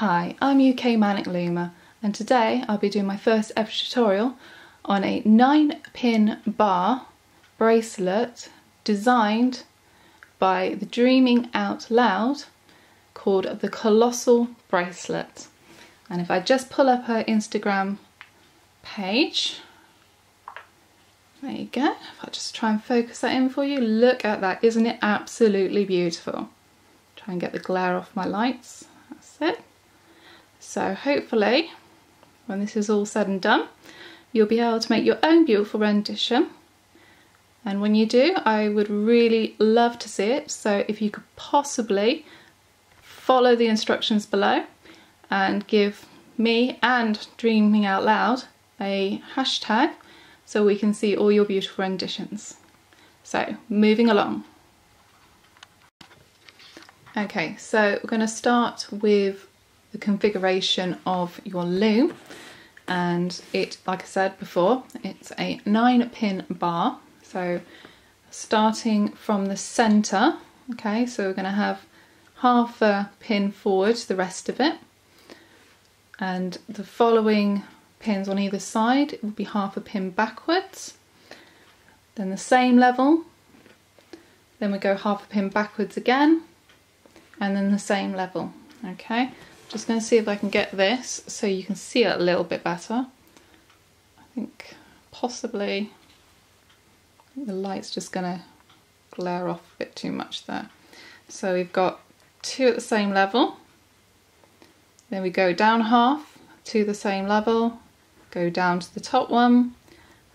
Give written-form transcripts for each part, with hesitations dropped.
Hi, I'm UK Manic Loomer, and today I'll be doing my first ever tutorial on a 9-pin bar bracelet designed by the Dreaming Out Loud called the Colossal Bracelet. And if I just pull up her Instagram page, there you go. If I just try and focus that in for you, look at that. Isn't it absolutely beautiful? Try and get the glare off my lights. That's it. So hopefully, when this is all said and done, you'll be able to make your own beautiful rendition. And when you do, I would really love to see it. So if you could possibly follow the instructions below and give me and Dreaming Out Loud a hashtag so we can see all your beautiful renditions. So moving along. Okay, so we're going to start with the configuration of your loom, and it, like I said before, it's a 9-pin bar. So starting from the center, okay, so we're going to have half a pin forward, the rest of it, and the following pins on either side will be half a pin backwards, then the same level, then we go half a pin backwards again, and then the same level. Okay, just going to see if I can get this so you can see it a little bit better. I think possibly the light's just going to glare off a bit too much there. So we've got 2 at the same level, then we go down half, 2 the same level, go down to the top one,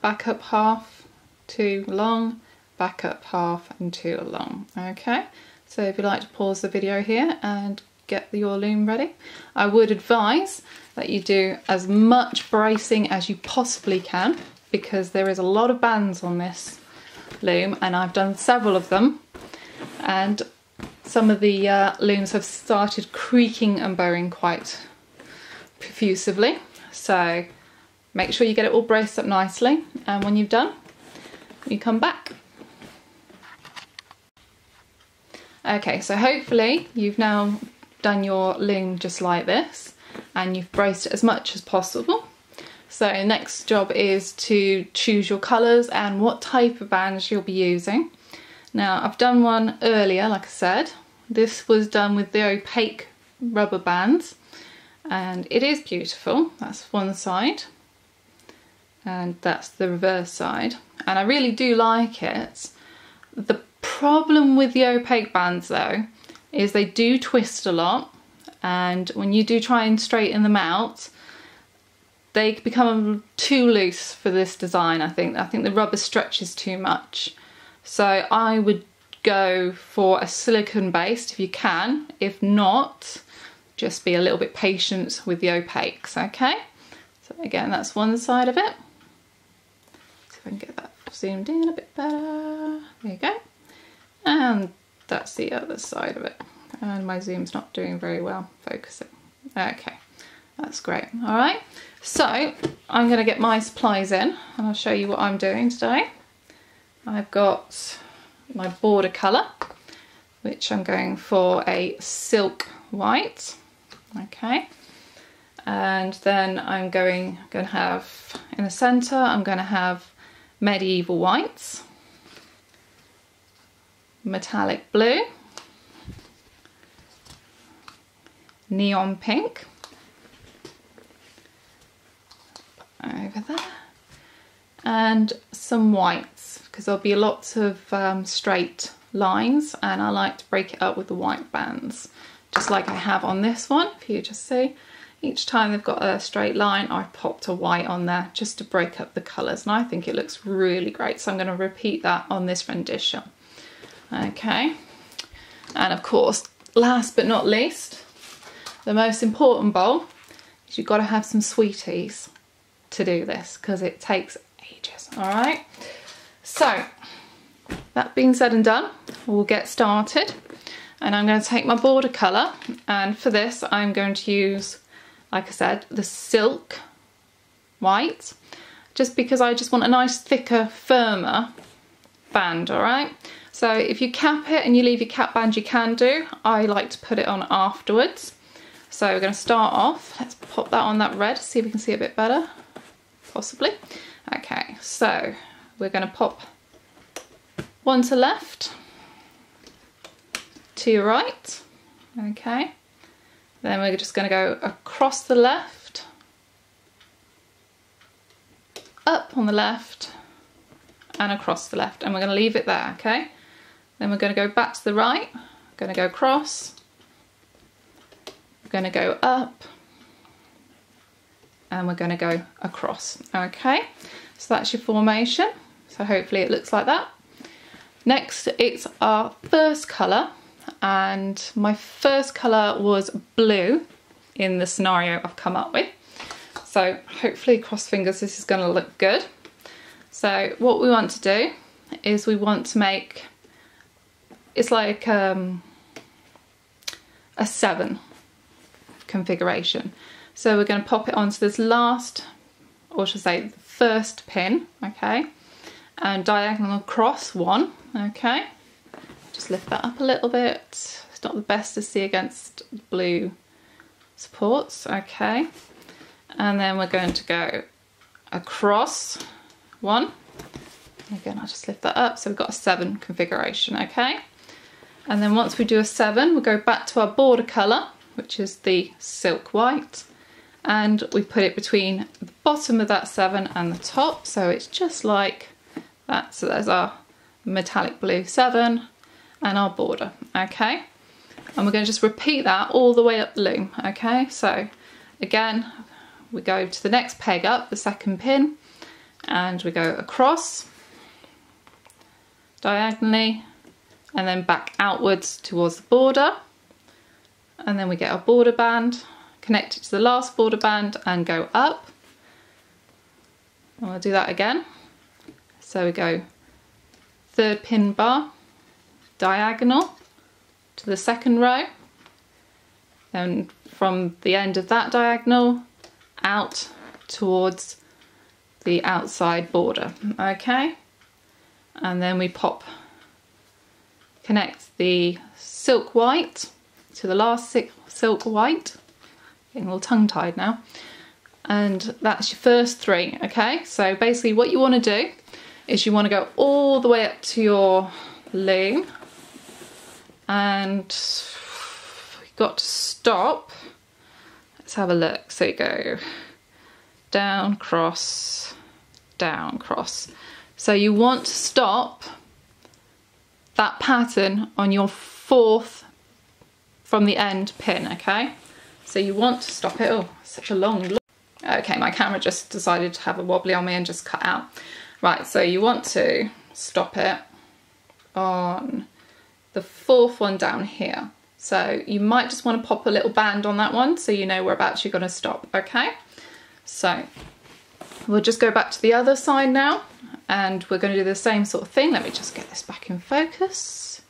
back up half, 2 along, back up half and 2 along. Okay, so if you'd like to pause the video here and get your loom ready, I would advise that you do as much bracing as you possibly can, because there is a lot of bands on this loom and I've done several of them, and some of the looms have started creaking and bowing quite profusively. So make sure you get it all braced up nicely, and when you've done, you come back. Okay, so hopefully you've now done your loom just like this and you've braced it as much as possible. So next job is to choose your colours and what type of bands you'll be using. Now I've done one earlier, like I said. This was done with the opaque rubber bands and it is beautiful. That's one side and that's the reverse side, and I really do like it. The problem with the opaque bands though is they do twist a lot, and when you do try and straighten them out, they become too loose for this design. I think the rubber stretches too much. So I would go for a silicone based if you can. If not, just be a little bit patient with the opaques, okay? So again, that's one side of it. See if I can get that zoomed in a bit better. There you go. And that's the other side of it. And my zoom's not doing very well focusing. Okay, that's great. All right, so I'm going to get my supplies in and I'll show you what I'm doing today. I've got my border colour, which I'm going for a silk white. Okay, and then I'm going to have in the centre, I'm going to have medieval whites, metallic blue, neon pink over there, and some whites, because there'll be lots of straight lines and I like to break it up with the white bands, just like I have on this one. If you just see, each time they've got a straight line I've popped a white on there just to break up the colours, and I think it looks really great, so I'm going to repeat that on this rendition. Okay, and of course, last but not least, the most important bowl is you've got to have some sweeties to do this, because it takes ages. All right, so that being said and done, we'll get started, and I'm going to take my border colour, and for this I'm going to use, like I said, the silk white, just because I just want a nice thicker, firmer band. All right, so if you cap it and you leave your cap band, you can do. I like to put it on afterwards. So we're going to start off, let's pop that on that red, see if we can see it a bit better, possibly. Okay, so we're going to pop one to left, to your right, okay. Then we're just going to go across the left, up on the left, and across the left, and we're going to leave it there, okay. Then we're going to go back to the right, going to go across, we're going to go up, and we're going to go across, okay. So that's your formation, so hopefully it looks like that. Next, it's our first colour, and my first colour was blue in the scenario I've come up with. So hopefully, cross fingers, this is going to look good. So what we want to do is we want to make, it's like a 7 configuration. So we're going to pop it onto this last, or should I say the first pin, okay, and diagonal across 1, okay. Just lift that up a little bit. It's not the best to see against blue supports, okay. And then we're going to go across 1. Again, I'll just lift that up. So we've got a 7 configuration, okay. And then once we do a 7, we'll go back to our border colour, which is the silk white, and we put it between the bottom of that 7 and the top, so it's just like that. So there's our metallic blue 7 and our border, okay. And we're going to just repeat that all the way up the loom, okay. So again, we go to the next peg up, the second pin, and we go across diagonally and then back outwards towards the border, and then we get our border band, connect it to the last border band and go up, and we'll do that again. So we go third pin bar, diagonal to the second row, then from the end of that diagonal out towards the outside border, okay. And then we connect the silk white to the last silk white, getting a little tongue-tied now, and that's your first 3, okay. So basically what you want to do is you want to go all the way up to your loom, and you've got to stop. Let's have a look. So you go down, cross, down, cross. So you want to stop that pattern on your 4th from the end pin, okay? So you want to stop it. Oh, such a long look. Okay, my camera just decided to have a wobbly on me and just cut out. Right, so you want to stop it on the 4th one down here. So you might just want to pop a little band on that one so you know whereabouts you're going to stop, okay? So we'll just go back to the other side now, and we're going to do the same sort of thing. Let me just get this back in focus.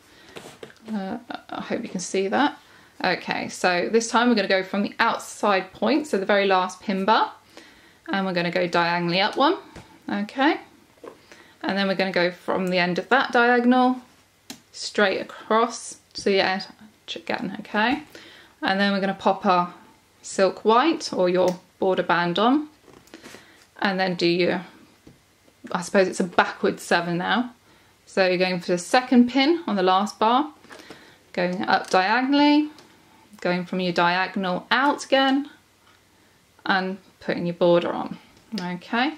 I hope you can see that. Okay, so this time we're going to go from the outside point, so the very last pin bar, and we're going to go diagonally up 1, okay? And then we're going to go from the end of that diagonal straight across to the edge again, okay? And then we're going to pop our silk white or your border band on, and then do your, I suppose it's a backward 7 now. So you're going for the second pin on the last bar, going up diagonally, going from your diagonal out again, and putting your border on, okay?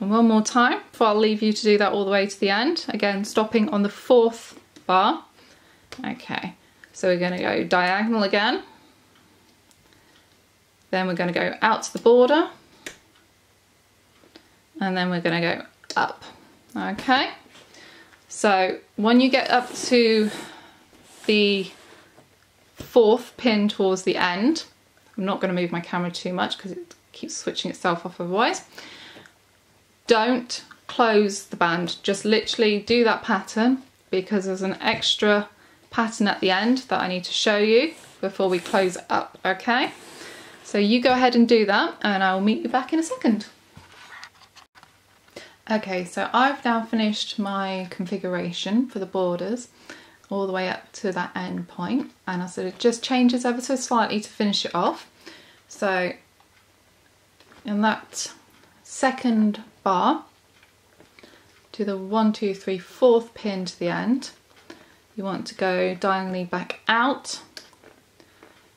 And one more time before I'll leave you to do that all the way to the end. Again, stopping on the 4th bar. Okay, so we're going to go diagonal again. Then we're going to go out to the border. And then we're going to go up. Okay, so when you get up to the 4th pin towards the end, I'm not going to move my camera too much because it keeps switching itself off otherwise. Don't close the band, just literally do that pattern, because there's an extra pattern at the end that I need to show you before we close it up, okay? So you go ahead and do that and I'll meet you back in a second. Okay, so I've now finished my configuration for the borders. all the way up to that end point, and I said it just changes ever so slightly to finish it off. So in that second bar to the 1, 2, 3, 4th pin to the end, you want to go diagonally back out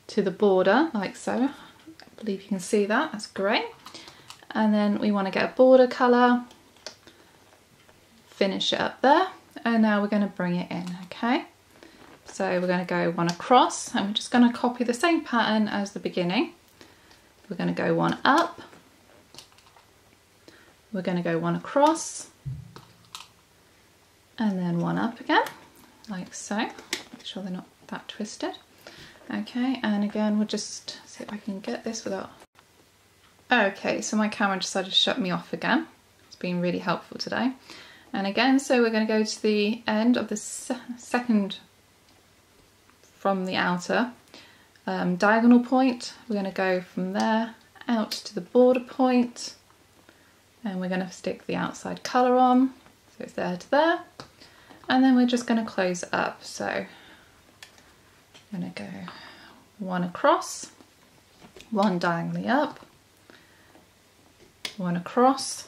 to the border like so. I believe you can see that, that's great. And then we want to get a border colour, finish it up there, and now we're going to bring it in, okay? So we're going to go one across, and we're just going to copy the same pattern as the beginning. We're going to go one up, we're going to go one across, and then one up again, like so. Make sure they're not that twisted. Okay, and again, we'll just see if I can get this without... Okay, so my camera decided to shut me off again. It's been really helpful today. And again, so we're going to go to the end of the second from the outer diagonal point. We're going to go from there out to the border point, and we're going to stick the outside colour on, so it's there to there, and then we're just going to close it up. So I'm going to go one across, one diagonally up, one across,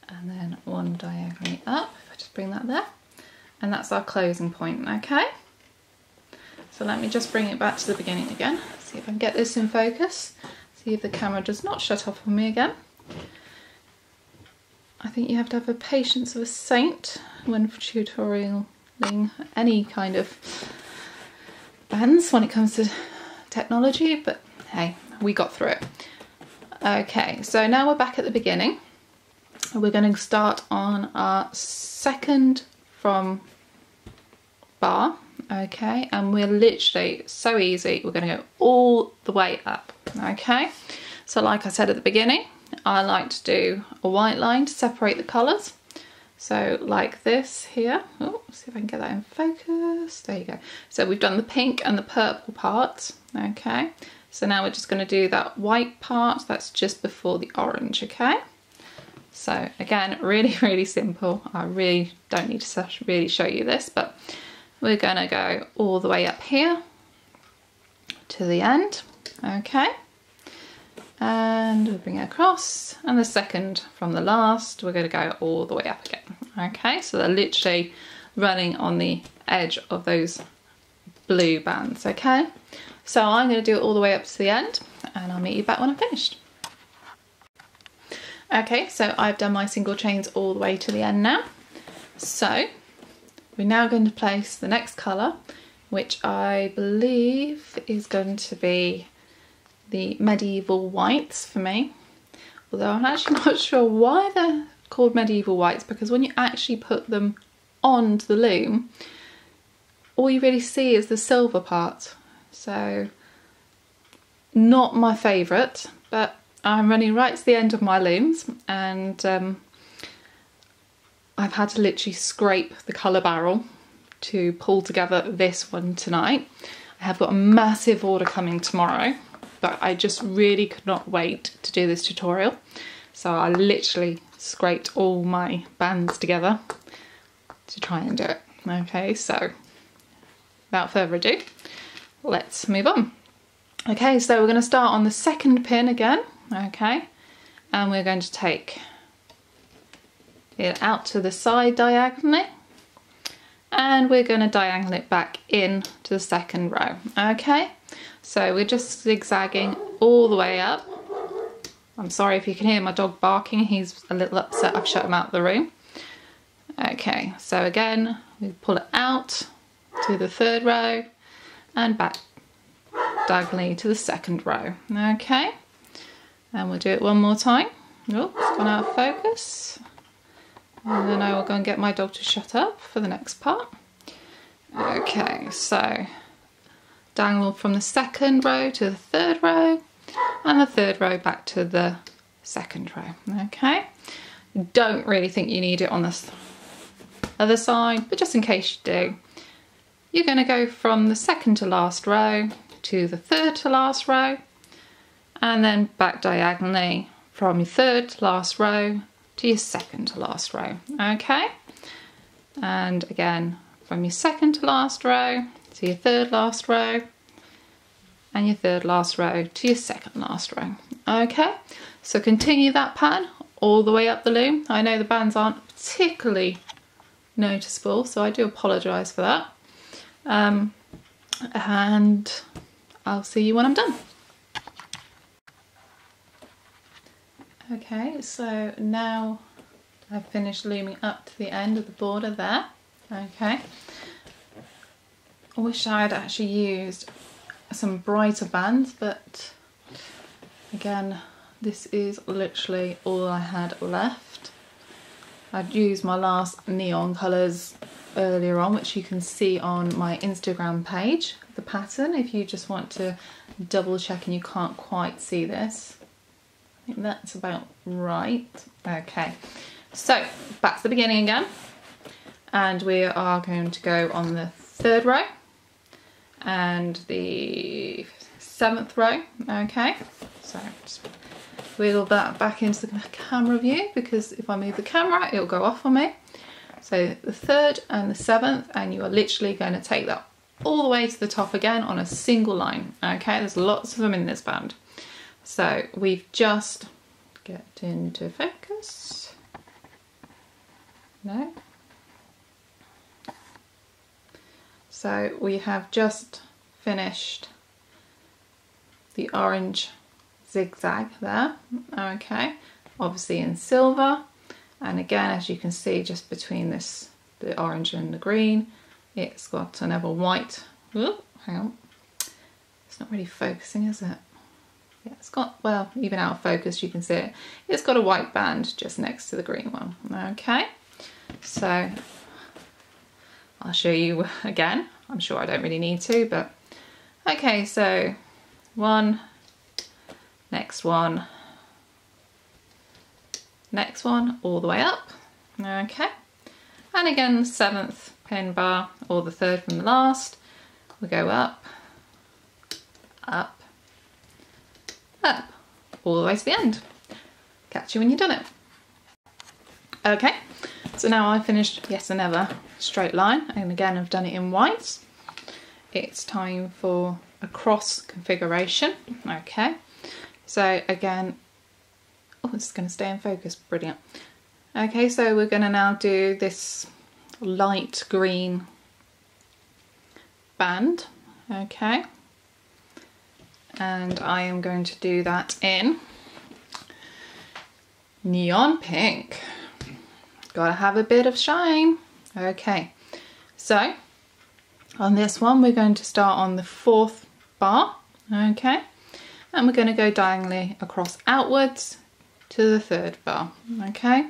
and then one diagonally up. If I just bring that there, and that's our closing point, okay? So let me just bring it back to the beginning again, see if I can get this in focus, see if the camera does not shut off on me again. I think you have to have the patience of a saint when tutorialing any kind of bands when it comes to technology, but hey, we got through it. Okay, so now we're back at the beginning. We're going to start on our second from bar, okay, and we're literally so easy, we're going to go all the way up, okay? So like I said at the beginning, I like to do a white line to separate the colours. So like this here, oh, see if I can get that in focus, there you go. So we've done the pink and the purple part, okay? So now we're just going to do that white part that's just before the orange, okay? So again, really simple. I really don't need to really show you this, but we're going to go all the way up here to the end, okay? And we'll bring it across, and the second from the last, we're going to go all the way up again, okay? So they're literally running on the edge of those blue bands, okay? So I'm going to do it all the way up to the end, and I'll meet you back when I'm finished. Okay, so I've done my single chains all the way to the end now. So we're now going to place the next colour, which I believe is going to be the medieval whites for me. Although I'm actually not sure why they're called medieval whites, because when you actually put them onto the loom, all you really see is the silver part. So not my favourite, but I'm running right to the end of my looms, and I've had to literally scrape the colour barrel to pull together this one tonight. I have got a massive order coming tomorrow, but I just really could not wait to do this tutorial. So I literally scraped all my bands together to try and do it. Okay, so without further ado, let's move on. Okay, so we're going to start on the second pin again, okay, and we're going to take it out to the side diagonally, and we're going to diagonal it back in to the second row, okay? So we're just zigzagging all the way up. I'm sorry if you can hear my dog barking, he's a little upset I've shut him out of the room. Okay, so again, we pull it out to the third row and back diagonally to the second row, okay? And we'll do it one more time. Oh, it's gone out of focus. And then I will go and get my dog to shut up for the next part. Okay, so diagonal from the second row to the third row, and the third row back to the second row, okay? Don't really think you need it on this other side, but just in case you do, you're going to go from the second to last row to the third to last row, and then back diagonally from your third to last row to your second to last row, okay? And again, from your second to last row to your third last row, and your third last row to your second last row. Okay, so continue that pattern all the way up the loom. I know the bands aren't particularly noticeable, so I do apologise for that. And I'll see you when I'm done. Okay, so now I've finished looming up to the end of the border there. Okay, I wish I had actually used some brighter bands, but again, this is literally all I had left. I'd used my last neon colours earlier on, which you can see on my Instagram page, the pattern, if you just want to double check and you can't quite see this. I think that's about right. Okay, so back to the beginning again, and we are going to go on the third row and the 7th row. Okay, so just wheel that back into the camera view, because if I move the camera it'll go off on me. So the 3rd and the 7th, and you are literally going to take that all the way to the top again on a single line. Okay, there's lots of them in this band. So we've just, get into focus, no. So we have just finished the orange zigzag there, okay, obviously in silver, and again, as you can see, just between this, the orange and the green, it's got another white, oh, hang on, it's not really focusing, is it? Yeah, it's got, well, even out of focus you can see it, it's got a white band just next to the green one. Okay, so I'll show you again. I'm sure I don't really need to, but okay, so one, next one, next one, all the way up. Okay, and again, 7th pin bar, or the 3rd from the last, we go up, up, up, all the way to the end. Catch you when you've done it. Okay, so now I've finished yet another straight line, and again I've done it in white. It's time for a cross configuration. Okay, so again, oh, it's going to stay in focus, brilliant. Okay, so we're going to now do this light green band. Okay, and I am going to do that in neon pink. Gotta have a bit of shine. Okay, so on this one we're going to start on the 4th bar, okay, and we're going to go diagonally across outwards to the 3rd bar, okay,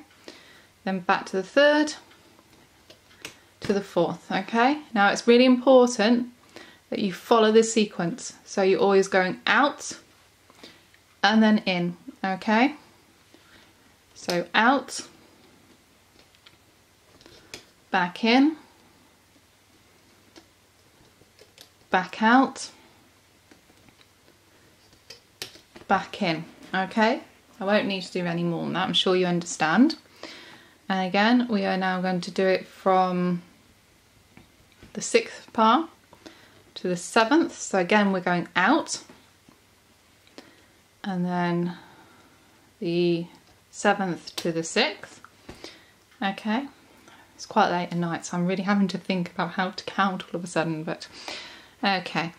then back to the 3rd to the 4th. Okay, now it's really important that you follow this sequence, so you're always going out and then in. Okay, so out, back in, back out, back in. Okay, I won't need to do any more than that, I'm sure you understand. And again, we are now going to do it from the 6th bar to the 7th. So again, we're going out, and then the 7th to the 6th. Okay, it's quite late at night, so I'm really having to think about how to count all of a sudden, but okay.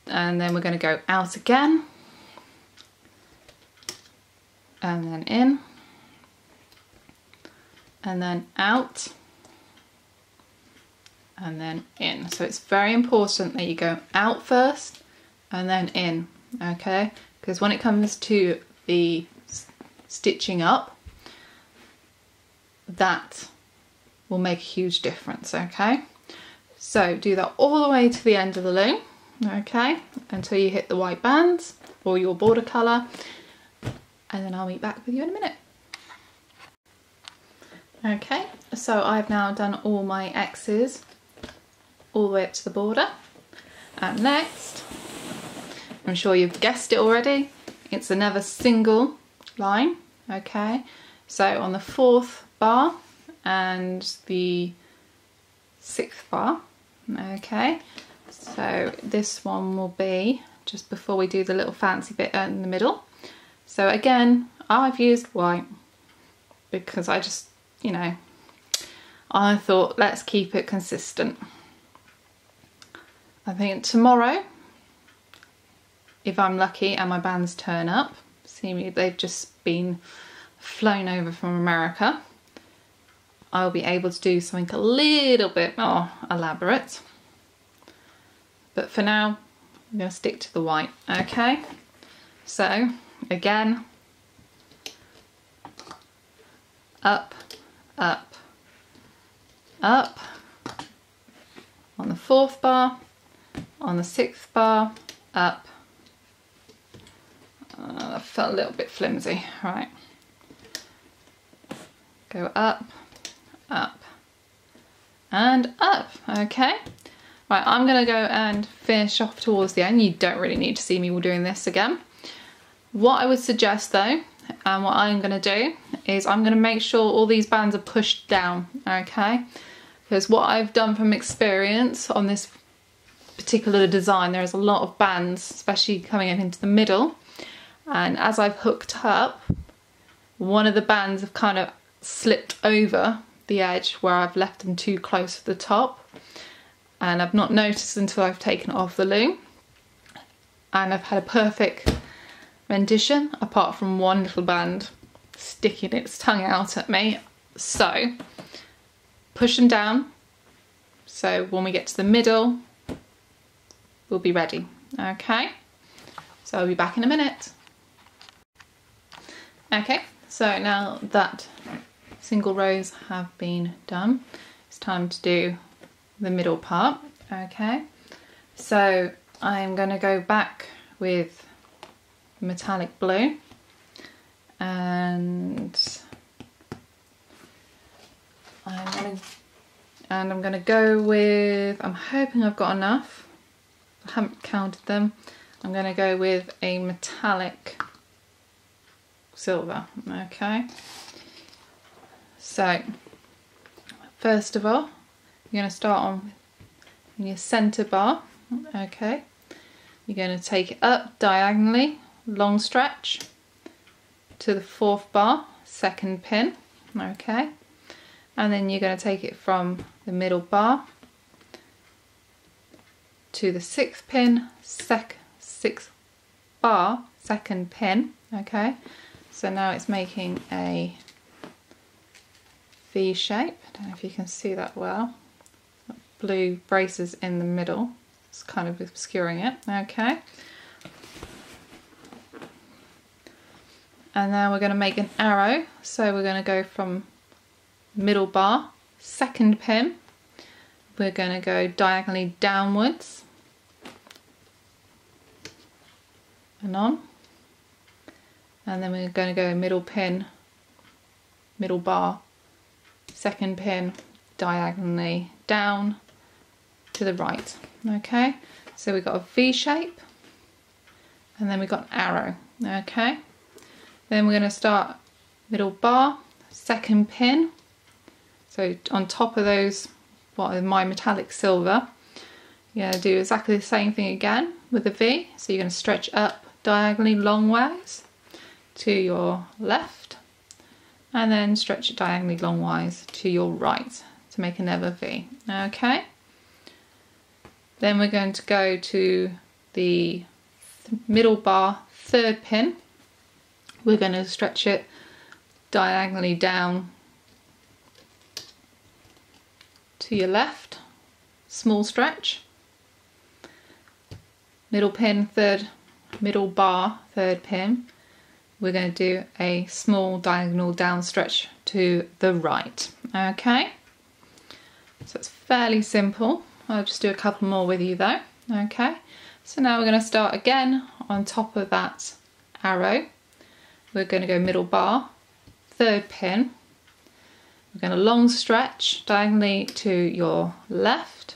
And then we're going to go out again, and then in, and then out, and then in. So it's very important that you go out first and then in, okay? Because when it comes to the stitching up, that will make a huge difference, okay? So do that all the way to the end of the loom, okay, until you hit the white bands or your border colour, and then I'll meet back with you in a minute. Okay, so I've now done all my X's all the way up to the border, and next, I'm sure you've guessed it already, it's another single line, okay? So on the 4th bar and the 6th bar. Okay, so this one will be just before we do the little fancy bit in the middle. So again, I've used white because I just, you know, I thought let's keep it consistent. I think tomorrow, if I'm lucky and my bands turn up, see me, they've just been flown over from America, I'll be able to do something a little bit more elaborate. But for now, I'm going to stick to the white, okay? So, again, up, up, up, on the 4th bar, on the 6th bar, up. That felt a little bit flimsy, right. Go up, up, and up, okay? Right, I'm gonna go and finish off towards the end. You don't really need to see me doing this again. What I would suggest though, and what I'm gonna do, is I'm gonna make sure all these bands are pushed down, okay? Because what I've done from experience on this particular design, there's a lot of bands, especially coming in into the middle, and as I've hooked up, one of the bands have kind of slipped over the edge where I've left them too close to the top, and I've not noticed until I've taken it off the loom, and I've had a perfect rendition apart from one little band sticking its tongue out at me. So push them down, so when we get to the middle we'll be ready, okay? So I'll be back in a minute. Okay, so now that single rows have been done, it's time to do the middle part, okay? So I'm going to go back with metallic blue, and I'm going to go with, I'm hoping I've got enough, I haven't counted them, I'm going to go with a metallic silver, okay? So first of all, you're going to start on your centre bar, okay? You're going to take it up diagonally, long stretch, to the 4th bar, 2nd pin, okay? And then you're going to take it from the middle bar to the 6th pin, 6th bar, 2nd pin, okay? So now it's making a V shape. I don't know if you can see that well. Blue braces in the middle, it's kind of obscuring it, okay? And now we're going to make an arrow, so we're going to go from middle bar, 2nd pin, we're going to go diagonally downwards and on, and then we're going to go middle pin, middle bar, 2nd pin, diagonally down to the right, okay? So we've got a V shape, and then we've got an arrow, okay? Then we're going to start middle bar, 2nd pin, so on top of those, what are my metallic silver, you're going to do exactly the same thing again with a V, so you're going to stretch up diagonally long ways to your left, and then stretch it diagonally long ways to your right to make another V, okay? Then we're going to go to the middle bar, 3rd pin, we're going to stretch it diagonally down to your left, small stretch, middle pin, middle bar, 3rd pin, we're going to do a small diagonal down stretch to the right, okay? So it's fairly simple. I'll just do a couple more with you though, okay? So now we're going to start again on top of that arrow. We're going to go middle bar, 3rd pin, we're going to long stretch diagonally to your left,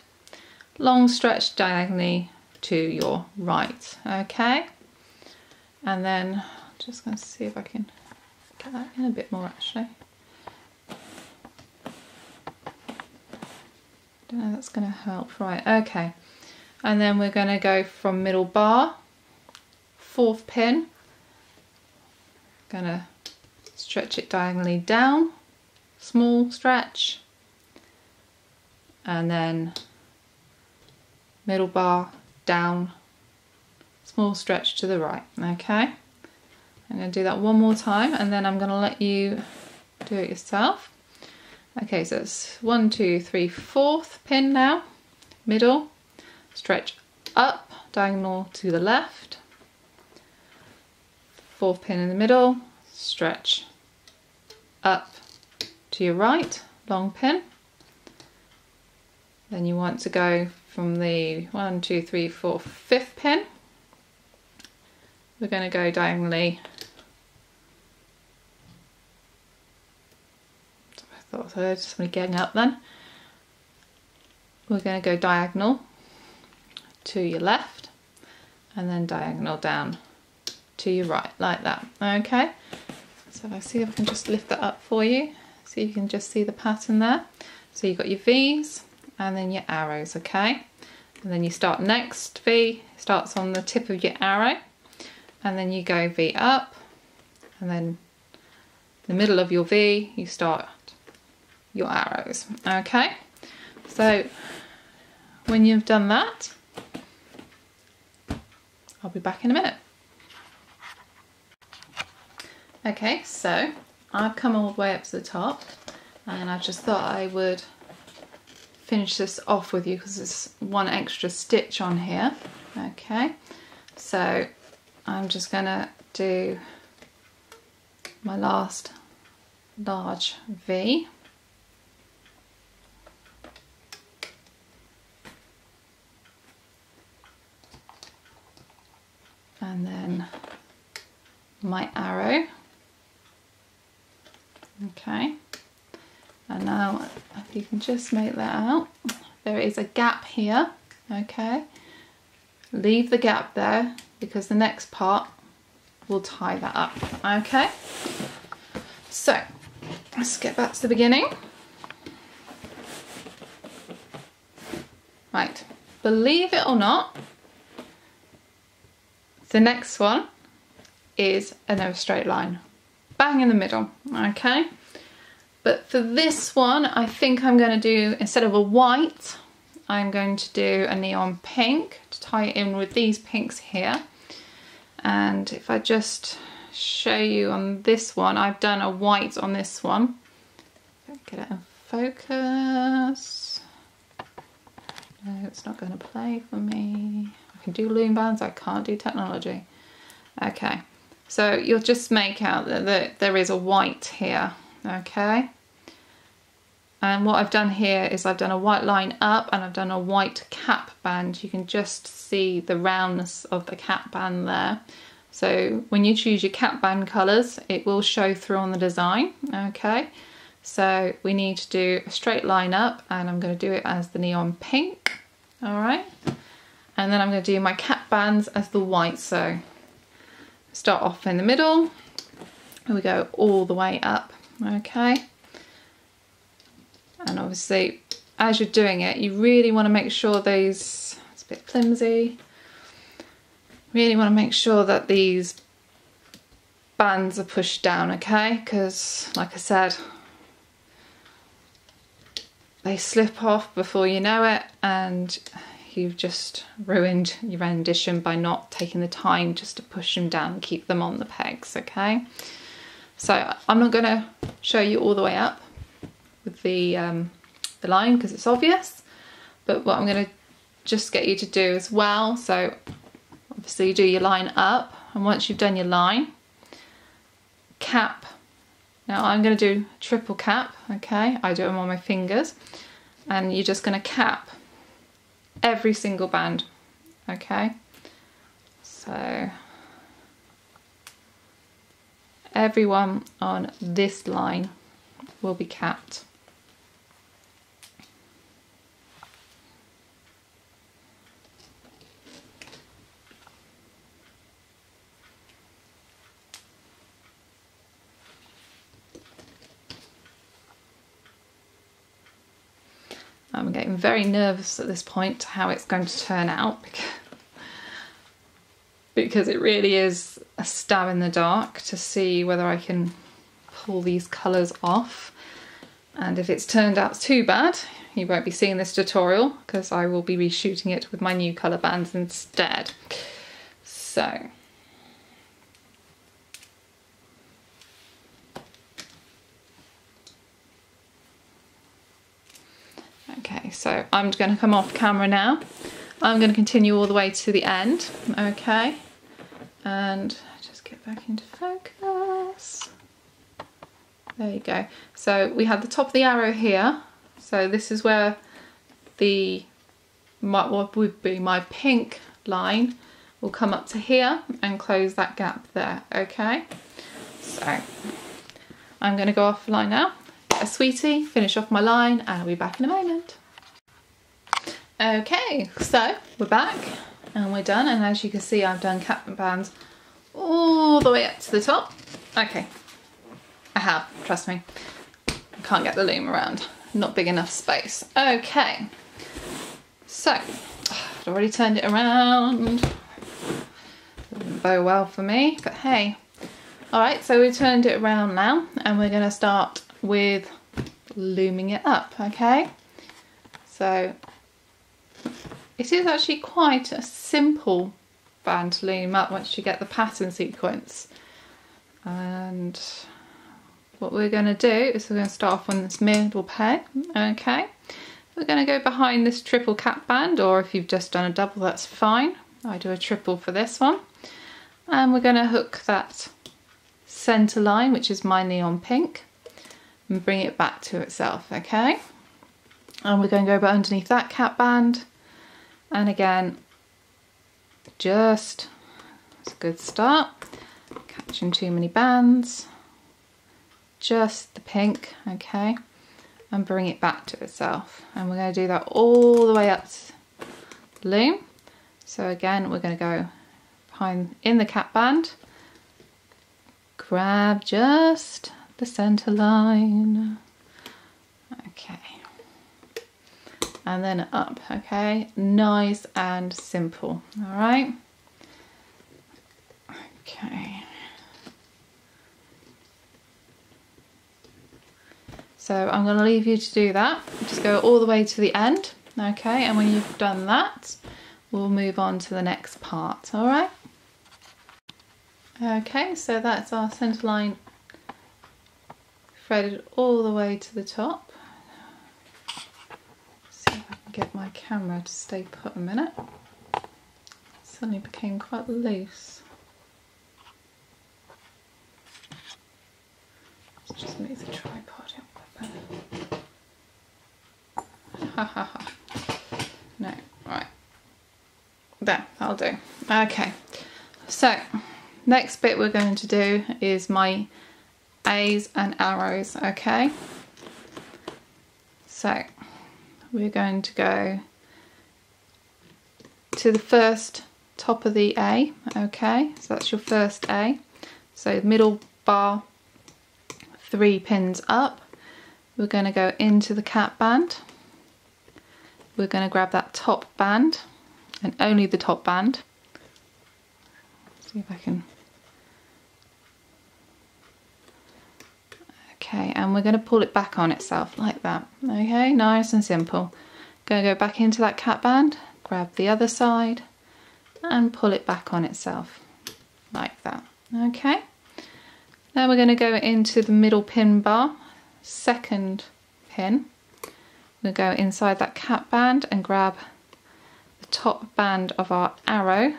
long stretch diagonally to your right, okay? And then just going to see if I can get that in a bit more actually. Don't know if that's going to help. Right, okay. And then we're going to go from middle bar, 4th pin, going to stretch it diagonally down, small stretch, and then middle bar, down, small stretch to the right. Okay, I'm going to do that one more time and then I'm going to let you do it yourself. Okay, so it's 1, 2, 3, 4th pin now, middle, stretch up, diagonal to the left, 4th pin in the middle, stretch up to your right, long pin. Then you want to go from the 1, 2, 3, 4, 5th pin. We're going to go diagonally. I thought I heard somebody getting up then. We're going to go diagonal to your left and then diagonal down to your right, like that. Okay, so I see if I can just lift that up for you so you can just see the pattern there. So you've got your V's and then your arrows, okay, and then you start next V starts on the tip of your arrow and then you go V up and then in the middle of your V you start your arrows. Okay, so when you've done that, I'll be back in a minute. Okay, so I've come all the way up to the top and I just thought I would finish this off with you because there's one extra stitch on here. Okay, so I'm just gonna do my last large V. And then my arrow. Okay, and now if you can just make that out, there is a gap here. Okay, leave the gap there because the next part will tie that up. Okay, so let's get back to the beginning. Right, believe it or not, the next one is another straight line, bang in the middle, okay? But for this one, I think I'm going to do, instead of a white, I'm going to do a neon pink to tie it in with these pinks here. And if I just show you on this one, I've done a white on this one. Get it in focus. No, it's not going to play for me. I can do loom bands, I can't do technology. Okay, so you'll just make out that there is a white here, okay? And what I've done here is I've done a white line up and I've done a white cap band. You can just see the roundness of the cap band there. So when you choose your cap band colours, it will show through on the design, okay? So we need to do a straight line up and I'm going to do it as the neon pink, all right? And then I'm going to do my cap bands as the white. So start off in the middle and we go all the way up, okay? And obviously as you're doing it, you really want to make sure these, it's a bit flimsy, really want to make sure that these bands are pushed down, okay? Because like I said, they slip off before you know it and you've just ruined your rendition by not taking the time just to push them down and keep them on the pegs, okay? So I'm not going to show you all the way up with the line because it's obvious, but what I'm going to just get you to do as well, so obviously you do your line up and once you've done your line, cap. Now I'm going to do triple cap, okay? I do them on my fingers and you're just going to cap every single band, okay? So everyone on this line will be capped. I'm getting very nervous at this point how it's going to turn out because it really is a stab in the dark to see whether I can pull these colours off. And if it's turned out too bad, you won't be seeing this tutorial because I will be reshooting it with my new colour bands instead. So, okay, so I'm going to come off camera now. I'm going to continue all the way to the end, okay? And just get back into focus. There you go. So we have the top of the arrow here. So this is where what would be my pink line will come up to here and close that gap there, okay? So I'm going to go offline now, get a sweetie, finish off my line, and I'll be back in a moment. Okay, so we're back and we're done, and as you can see I've done cap bands all the way up to the top. Okay, I have, trust me. I can't get the loom around, not big enough space. Okay, so I've already turned it around. Doesn't bow well for me, but hey. Alright, so we've turned it around now and we're going to start with looming it up, okay? So it is actually quite a simple band to loom up once you get the pattern sequence. And what we're going to do is we're going to start off on this middle peg, okay? We're going to go behind this triple cap band, or if you've just done a double, that's fine. I do a triple for this one. And we're going to hook that centre line, which is my neon pink, and bring it back to itself, okay? And we're going to go underneath that cap band, and again, just, it's a good start, catching too many bands, just the pink, okay, and bring it back to itself. And we're going to do that all the way up to the loom. So again, we're going to go behind in the cap band, grab just the centre line, okay, and then up, okay, nice and simple, all right, okay. So I'm going to leave you to do that, just go all the way to the end, okay, and when you've done that, we'll move on to the next part, all right. Okay, so that's our centre line threaded all the way to the top. See if I can get my camera to stay put a minute. It suddenly became quite loose. Let's just move the tripod in. Ha ha ha. No, right. There, that'll do. Okay, so next bit we're going to do is my A's and arrows, okay? So we're going to go to the first top of the A, okay? So that's your first A. So middle bar, 3 pins up. We're going to go into the cap band. We're going to grab that top band, and only the top band. See if I can. Okay, and we're going to pull it back on itself like that. Okay, nice and simple. Going to go back into that cap band, grab the other side, and pull it back on itself like that. Okay. Now we're going to go into the middle pin bar, second pin. We'll go inside that cap band and grab the top band of our arrow.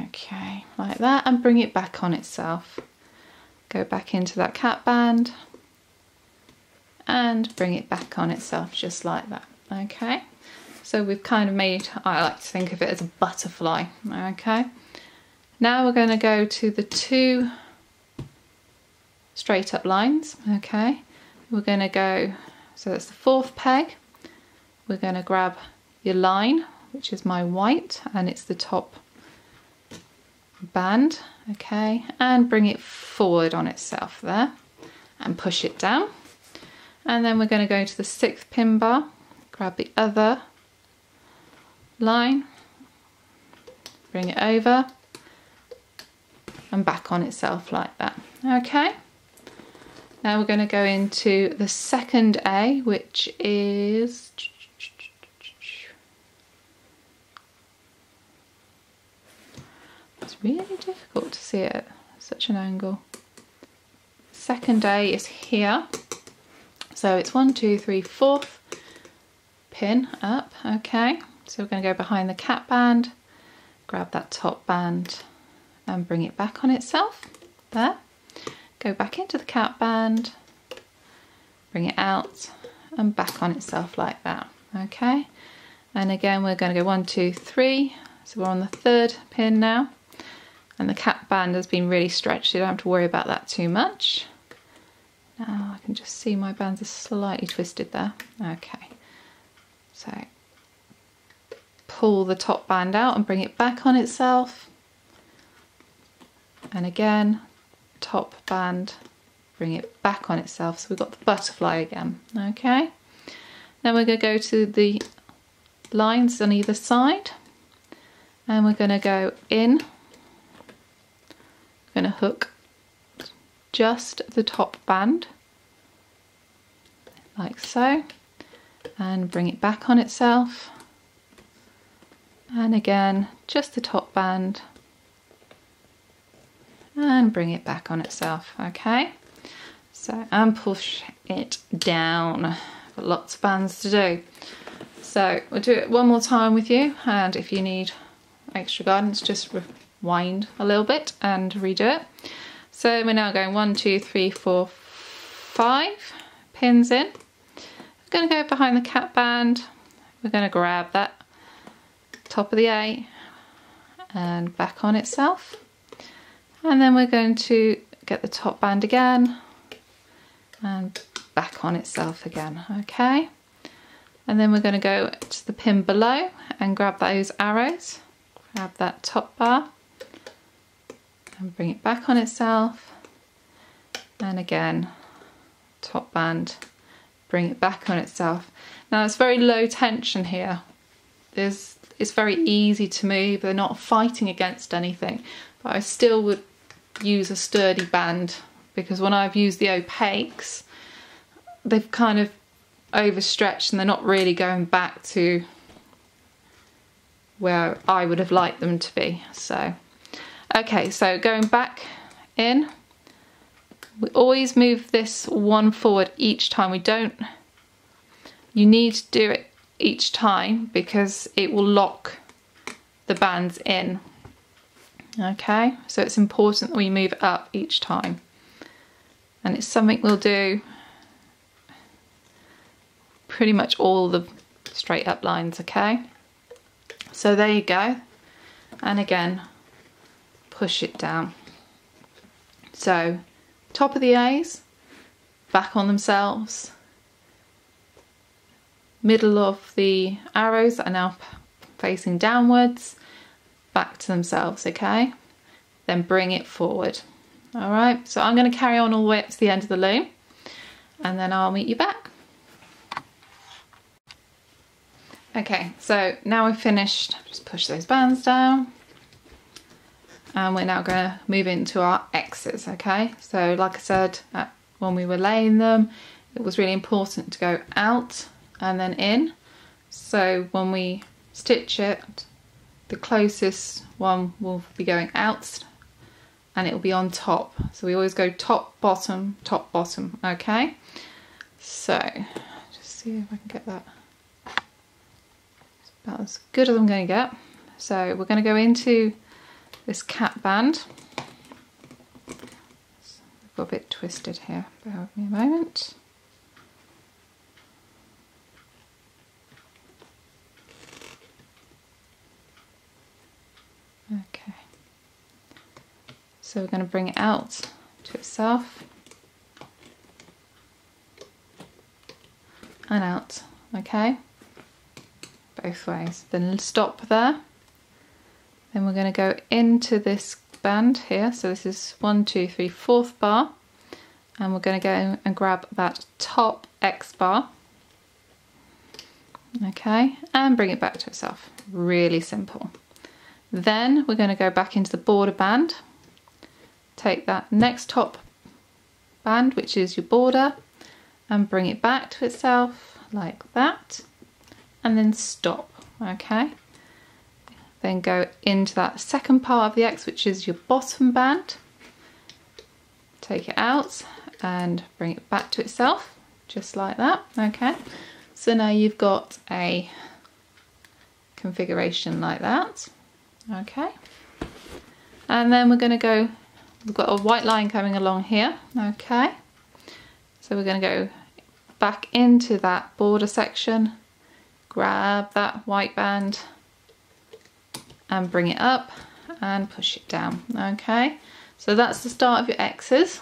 Okay, like that, and bring it back on itself. Go back into that cap band and bring it back on itself just like that. Okay, so we've kind of made, I like to think of it as a butterfly. Okay, now we're going to go to the 2 straight up lines. Okay, we're going to go, so that's the 4th peg. We're going to grab your line, which is my white, and it's the top band, okay, and bring it forward on itself there, and push it down. And then we're going to go to the 6th pin bar, grab the other line, bring it over and back on itself like that. Okay, now we're going to go into the 2nd A, which is, it's really difficult to see it at such an angle. 2nd A is here, so it's 1, 2, 3, 4th pin up. Okay, so we're going to go behind the cap band, grab that top band and bring it back on itself there, go back into the cap band, bring it out and back on itself like that. Okay, and again we're going to go 1, 2, 3, so we're on the 3rd pin now, and the cap band has been really stretched, so you don't have to worry about that too much. Now I can just see my bands are slightly twisted there. Okay, so pull the top band out and bring it back on itself, and again top band, bring it back on itself, so we've got the butterfly again. Okay, then we're going to go to the lines on either side, and we're going to go in, we're going to hook just the top band like so, and bring it back on itself, and again just the top band and bring it back on itself. Okay, so and push it down. I've got lots of bands to do, so we'll do it one more time with you, and if you need extra guidance just rewind a little bit and redo it. So we're now going 1, 2, 3, 4, 5 pins in. We're going to go behind the cap band, we're going to grab that top of the A and back on itself, and then we're going to get the top band again and back on itself again. Okay, and then we're going to go to the pin below and grab those arrows, grab that top bar and bring it back on itself, and again top band, bring it back on itself. Now it's very low tension here, it's very easy to move, they're not fighting against anything, but I still would use a sturdy band, because when I've used the opaques they've kind of overstretched and they're not really going back to where I would have liked them to be. So okay, so going back in, we always move this one forward each time. You need to do it each time because it will lock the bands in. Okay, so it's important that we move up each time, and it's something we'll do pretty much all the straight up lines. Okay, so there you go, and again push it down. So top of the A's back on themselves, middle of the arrows are now facing downwards, back to themselves. Okay, then bring it forward. All right, so I'm going to carry on all the way up to the end of the loom and then I'll meet you back. Okay, so now we've finished, just push those bands down. And we're now going to move into our X's. Okay, so like I said, when we were laying them, it was really important to go out and then in. So when we stitch it, the closest one will be going out and it will be on top. So we always go top, bottom, okay? So just see if I can get that. It's about as good as I'm going to get. So we're going to go into this cap band. I've got a bit twisted here, bear with me a moment. Okay, so we're going to bring it out to itself and out, okay, both ways. Then stop there. Then we're going to go into this band here, so this is 1, 2, 3, 4th bar, and we're going to go and grab that top X bar, okay, and bring it back to itself. Really simple. Then we're going to go back into the border band, take that next top band, which is your border, and bring it back to itself like that, and then stop, okay. Then go into that second part of the X, which is your bottom band, take it out and bring it back to itself, just like that, okay. So now you've got a configuration like that, okay. And then we're going to go, we've got a white line coming along here, okay. So we're going to go back into that border section, grab that white band and bring it up and push it down, okay. So that's the start of your X's.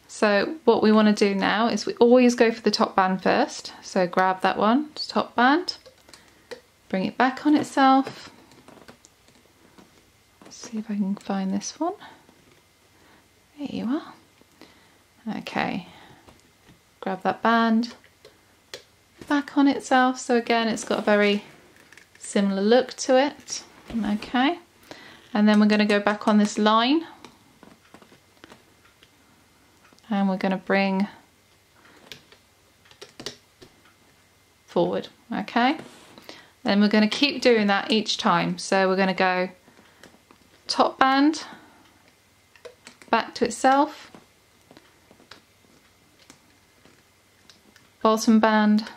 So what we want to do now is we always go for the top band first. So grab that one, top band, bring it back on itself. Let's see if I can find this one. There you are. Okay, grab that band, back on itself. So again, it's got a very similar look to it, okay. And then we're going to go back on this line and we're going to bring forward, okay. Then we're going to keep doing that each time. So we're going to go top band, back to itself, bottom band,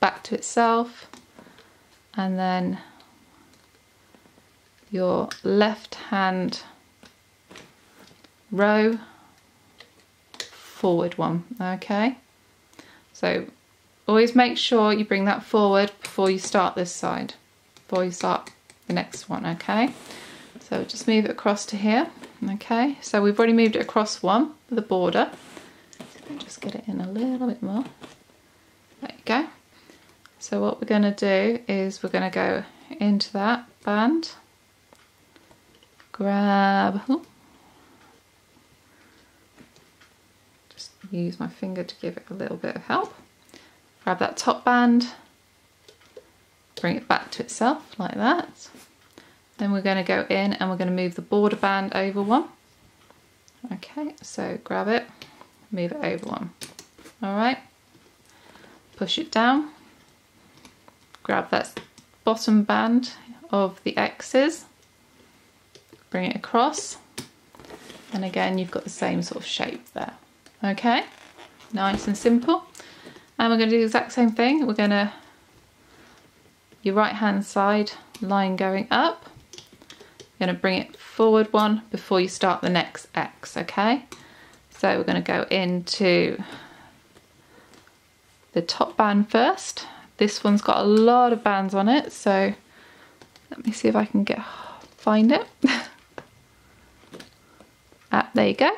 back to itself, and then your left hand row forward one, okay. So always make sure you bring that forward before you start this side, before you start the next one, okay. So just move it across to here, okay. So we've already moved it across one with the border. Just get it in a little bit more. There you go. So what we're going to do is we're going to go into that band, grab, just use my finger to give it a little bit of help, grab that top band, bring it back to itself like that. Then we're going to go in and we're going to move the border band over one. Okay, so grab it, move it over one. All right, push it down, grab that bottom band of the X's, bring it across, and again you've got the same sort of shape there. Okay, nice and simple. And we're going to do the exact same thing. We're going to, your right hand side line going up, you're going to bring it forward one before you start the next X, okay. So we're going to go into the top band first. This one's got a lot of bands on it, so let me see if I can find it. There you go.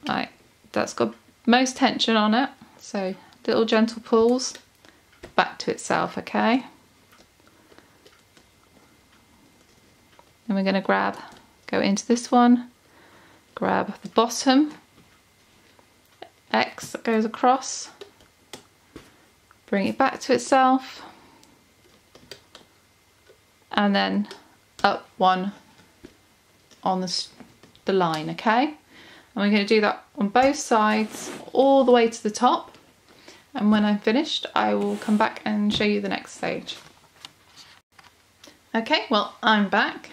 Right, that's got most tension on it, so little gentle pulls back to itself, okay. Then we're going to go into this one, grab the bottom X that goes across, bring it back to itself, and then up one on the line, okay. And we're going to do that on both sides all the way to the top, and when I'm finished I will come back and show you the next stage. Okay, well I'm back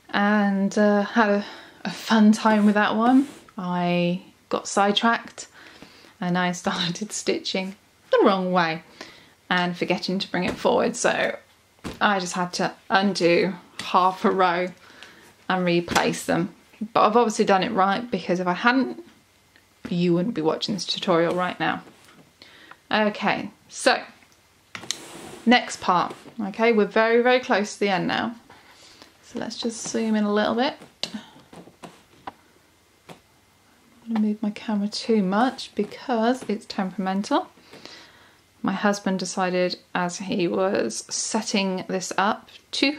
and had a fun time with that one. I got sidetracked and I started stitching the wrong way and forgetting to bring it forward, so I just had to undo half a row and replace them. But I've obviously done it right, because if I hadn't, you wouldn't be watching this tutorial right now. Okay, so next part. Okay, we're very, very close to the end now. So let's just zoom in a little bit. I'm gonna move my camera too much because it's temperamental. My husband decided as he was setting this up to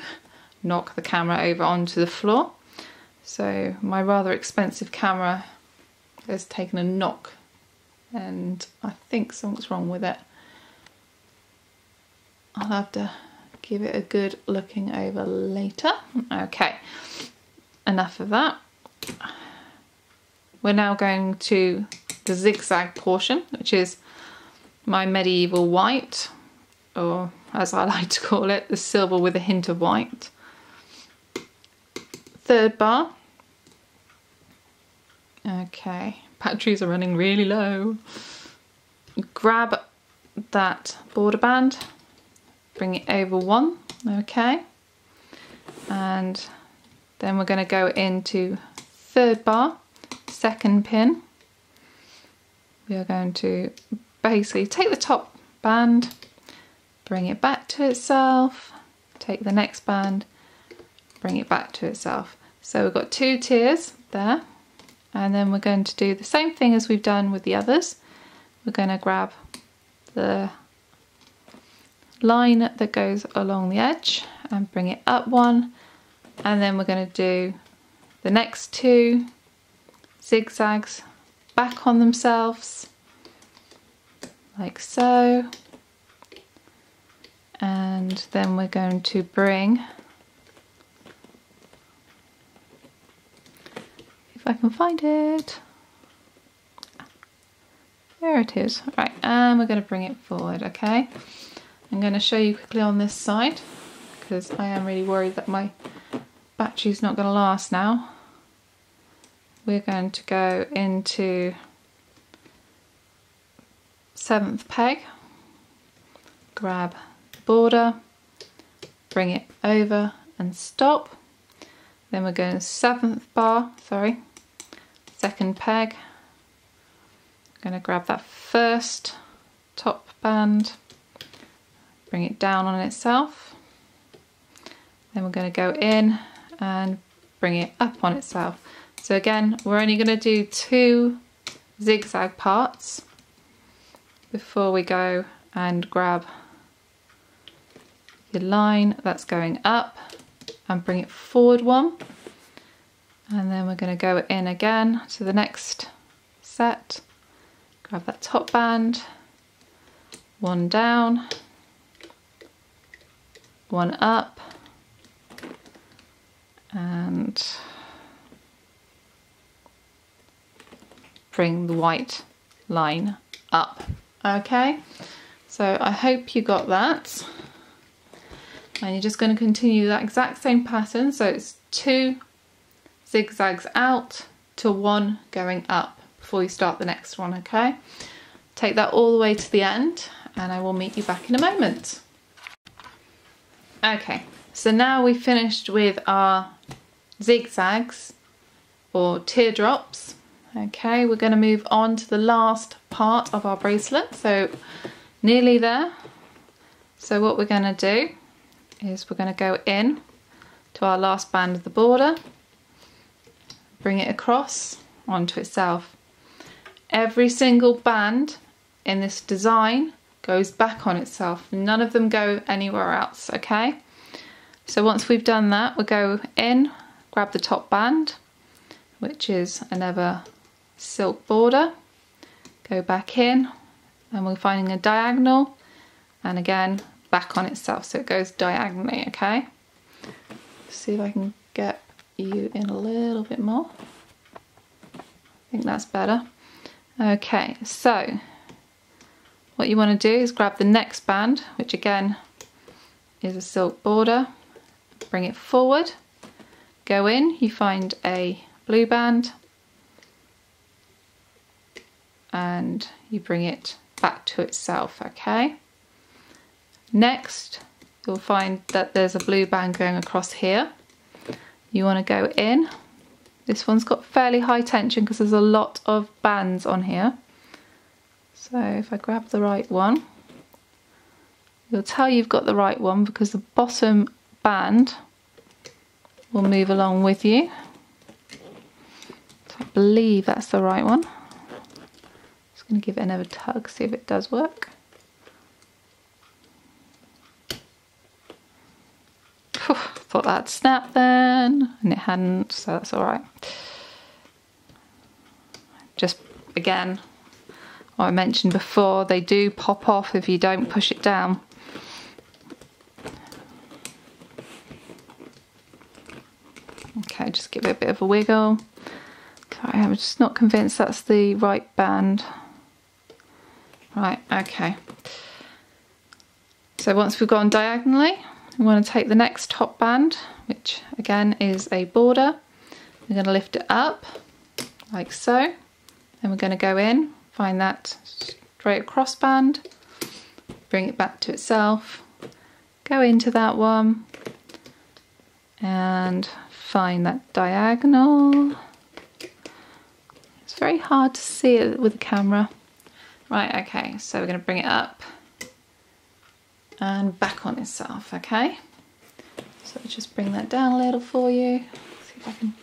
knock the camera over onto the floor. So my rather expensive camera has taken a knock and I think something's wrong with it. I'll have to give it a good looking over later. Okay, enough of that. We're now going to the zigzag portion, which is my medieval white, or as I like to call it, the silver with a hint of white. Third bar. Okay, batteries are running really low. Grab that border band, bring it over one, okay, and then we're going to go into third bar, second pin. We are going to basically take the top band, bring it back to itself, take the next band, bring it back to itself. So we've got 2 tiers there, and then we're going to do the same thing as we've done with the others. We're going to grab the line that goes along the edge and bring it up one, and then we're going to do the next 2 zigzags back on themselves like so, and then we're going to bring, if I can find it, there it is. Right, and we're going to bring it forward. Okay, I'm going to show you quickly on this side because I am really worried that my battery's not going to last now. We're going to go into 7th peg, grab the border, bring it over and stop. Then we're going 7th bar, sorry, 2nd peg. I'm going to grab that first top band, bring it down on itself. Then we're going to go in and bring it up on itself. So again, we're only going to do 2 zigzag parts before we go and grab your line that's going up and bring it forward one. And then we're going to go in again to the next set, grab that top band, 1 down, 1 up, and bring the white line up. Okay, so I hope you got that, and you're just going to continue that exact same pattern. So it's 2 zigzags out to 1 going up before you start the next one. Okay, take that all the way to the end and I will meet you back in a moment. Okay, so now we've finished with our zigzags or teardrops. Okay, we're going to move on to the last part of our bracelet, so nearly there. So what we're going to do is we're going to go in to our last band of the border, bring it across onto itself. Every single band in this design goes back on itself, none of them go anywhere else. Okay, so once we've done that, we'll go in, grab the top band, which is another silk border, go back in, and we're finding a diagonal, and again back on itself, so it goes diagonally. Okay, see if I can get you in a little bit more. I think that's better. Okay, so what you want to do is grab the next band, which again is a silk border, bring it forward, go in, you find a blue band, and you bring it back to itself. Okay, next you'll find that there's a blue band going across here. You want to go in. This one's got fairly high tension because there's a lot of bands on here. So if I grab the right one, you'll tell you've got the right one because the bottom band will move along with you. So I believe that's the right one. Just going to give it another tug, see if it does work. thought that'd snap then, and it hadn't, so that's all right. Just again, what I mentioned before, they do pop off if you don't push it down. Okay, just give it a bit of a wiggle. Sorry, I'm just not convinced that's the right band. Right, okay. So once we've gone diagonally, we want to take the next top band, which again is a border. We're going to lift it up like so. Then we're going to go in, find that straight across band, bring it back to itself, go into that one, and find that diagonal. It's very hard to see it with the camera. Right, okay, so we're going to bring it up and back on itself, okay? So just bring that down a little for you. See if I can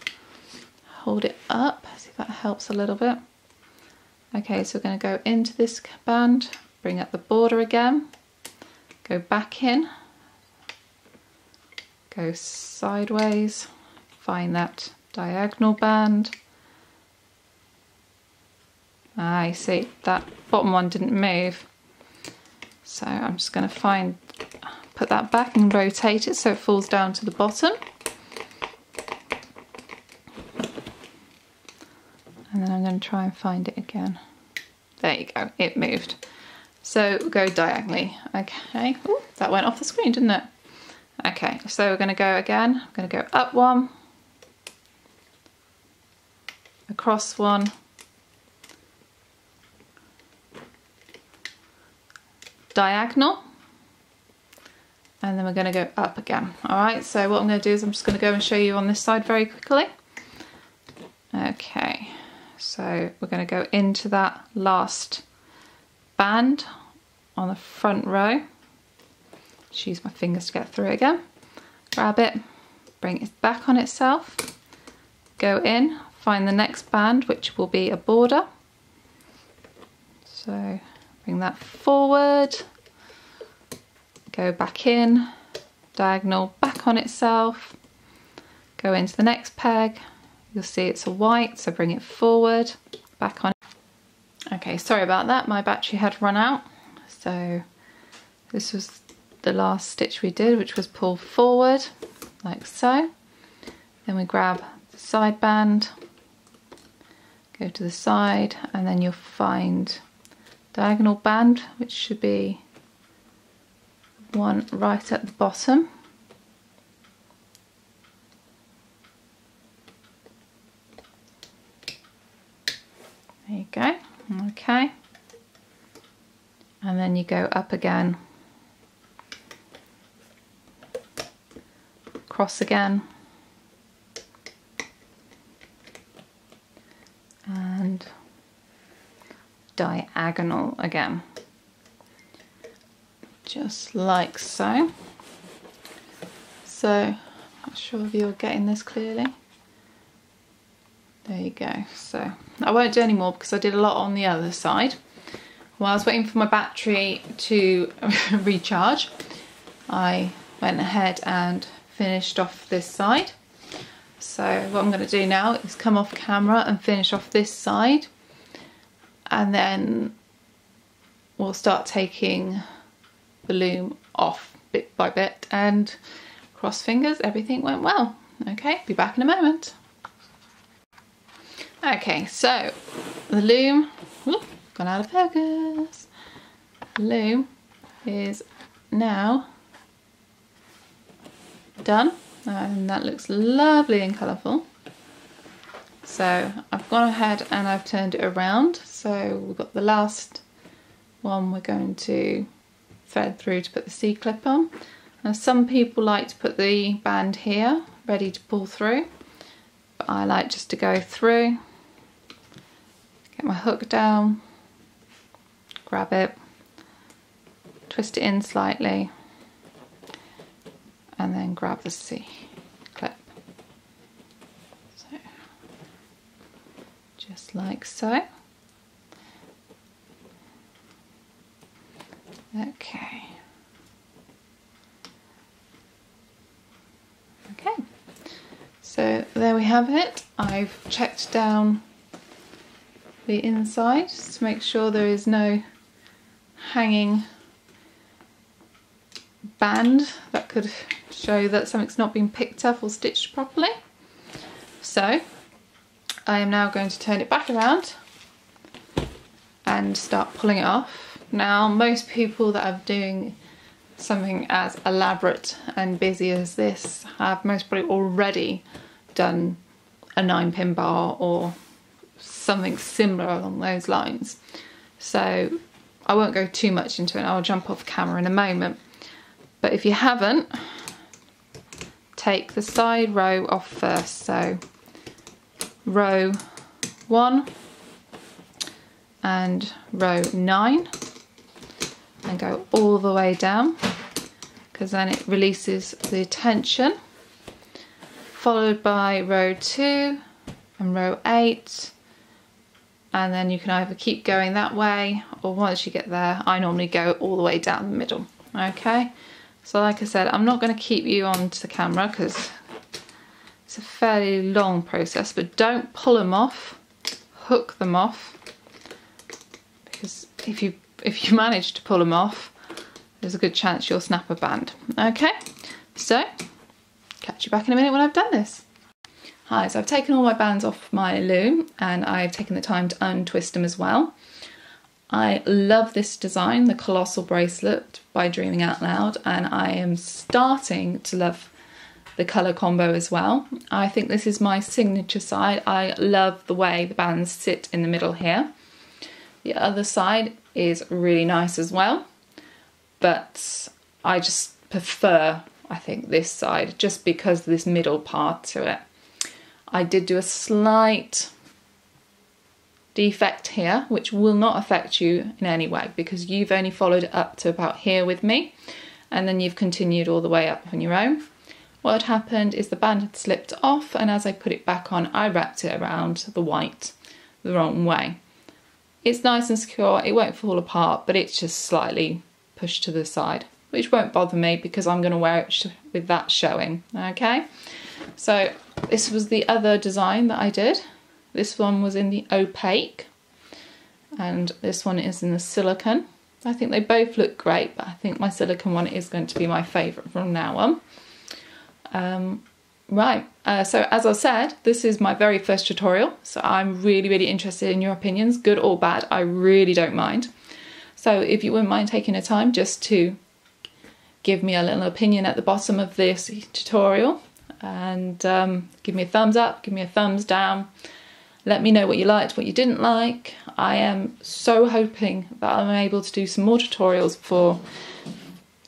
hold it up, see if that helps a little bit. Okay, so we're going to go into this band, bring up the border again, go back in, go sideways, find that diagonal band. I see that bottom one didn't move, so I'm just going to put that back and rotate it so it falls down to the bottom, and then I'm going to try and find it again. There you go, it moved. So we'll go diagonally. Okay, ooh, that went off the screen, didn't it? Okay, so we're going to go again. I'm going to go up one, across one, diagonal, and then we're going to go up again. Alright, so what I'm going to do is I'm just going to go and show you on this side very quickly. Okay, so we're going to go into that last band on the front row. Just use my fingers to get through it again. Grab it, bring it back on itself, go in, find the next band, which will be a border. So bring that forward, go back in, diagonal back on itself, go into the next peg. You'll see it's a white, so bring it forward, back on. Okay, sorry about that, my battery had run out. So this was the last stitch we did, which was pull forward, like so. Then we grab the side band, go to the side, and then you'll find diagonal band, which should be one right at the bottom. There you go, okay. And then you go up again, cross again, and diagonal again, just like so. So, not sure if you're getting this clearly. There you go. So I won't do any more because I did a lot on the other side. While I was waiting for my battery to recharge, I went ahead and finished off this side. So what I'm going to do now is come off camera and finish off this side, and then we'll start taking the loom off bit by bit, and cross fingers everything went well. Okay, be back in a moment. Okay, so the loom, gone out of focus. The loom is now done, and that looks lovely and colourful. So I've gone ahead and I've turned it around. So we've got the last one we're going to thread through to put the C-clip on. Now some people like to put the band here, ready to pull through, but I like just to go through, get my hook down, grab it, twist it in slightly, and then grab the C-clip. So, just like so. Okay. So there we have it. I've checked down the inside just to make sure there is no hanging band that could show that something's not been picked up or stitched properly. So I am now going to turn it back around and start pulling it off. Now, most people that are doing something as elaborate and busy as this have most probably already done a 9-pin bar or something similar along those lines. So I won't go too much into it. I'll jump off camera in a moment. But if you haven't, take the side row off first. So row 1 and row 9, and go all the way down, because then it releases the tension, followed by row 2 and row 8, and then you can either keep going that way, or once you get there, I normally go all the way down the middle. Okay, so like I said, I'm not going to keep you on to the camera because it's a fairly long process, but don't pull them off, hook them off, because if you manage to pull them off, there's a good chance you'll snap a band. Okay, so catch you back in a minute when I've done this. Hi, so I've taken all my bands off my loom and I've taken the time to untwist them as well. I love this design, the Colossal Bracelet by Dreaming Out Loud, and I am starting to love the colour combo as well. I think this is my signature side. I love the way the bands sit in the middle here. The other side is really nice as well, but I just prefer, I think, this side just because of this middle part to it. I did do a slight defect here, which will not affect you in any way because you've only followed it up to about here with me, and then you've continued all the way up on your own. What had happened is the band had slipped off, and as I put it back on, I wrapped it around the white the wrong way. It's nice and secure, it won't fall apart, but it's just slightly pushed to the side, which won't bother me because I'm going to wear it with that showing. Okay, so this was the other design that I did. This one was in the opaque and this one is in the silicone. I think they both look great, but I think my silicone one is going to be my favourite from now on. So as I said, this is my very first tutorial, so I'm really interested in your opinions, good or bad. I really don't mind. So if you wouldn't mind taking the time just to give me a little opinion at the bottom of this tutorial, and give me a thumbs up, give me a thumbs down, let me know what you liked, what you didn't like. I am so hoping that I'm able to do some more tutorials for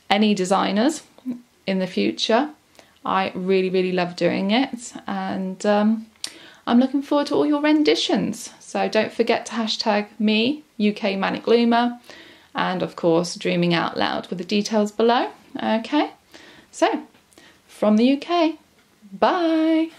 any designers in the future. I really love doing it, and I'm looking forward to all your renditions. So don't forget to hashtag me, UK Manic Loomer, and of course Dreaming Out Loud with the details below. Okay, so from the UK, bye!